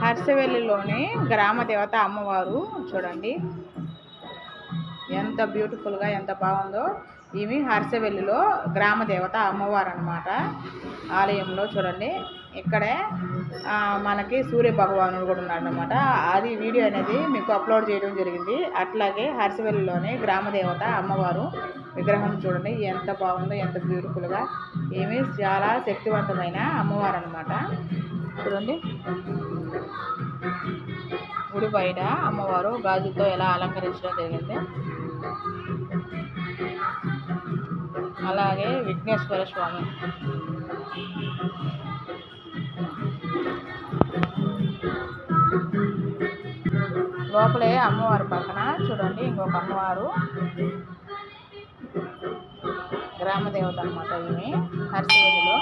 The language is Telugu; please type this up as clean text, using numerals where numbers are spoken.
హర్సవెల్లిలోని గ్రామ దేవత అమ్మవారు చూడండి ఎంత బ్యూటిఫుల్గా ఎంత బాగుందో. ఇవి హర్సవెల్లిలో గ్రామ దేవత అమ్మవారు అన్నమాట. ఆలయంలో చూడండి ఇక్కడే మనకి సూర్య భగవానుడు కూడా ఉన్నాడు అనమాట. అది వీడియో అనేది మీకు అప్లోడ్ చేయడం జరిగింది. అట్లాగే హర్సవెల్లిలోని గ్రామ దేవత అమ్మవారు విగ్రహం చూడండి ఎంత బాగుందో, ఎంత బ్యూటిఫుల్గా. ఏమి చాలా శక్తివంతమైన అమ్మవారు అనమాట. చూడండి గుడి బయట అమ్మవారు గాజులతో ఎలా అలంకరించడం జరిగింది. అలాగే విఘ్నేశ్వర స్వామి లోపలే అమ్మవారి పక్కన చూడండి ఇంకొక అమ్మవారు గ్రామ దేవత అనమాట. ఇవి హర్సవెల్లిలో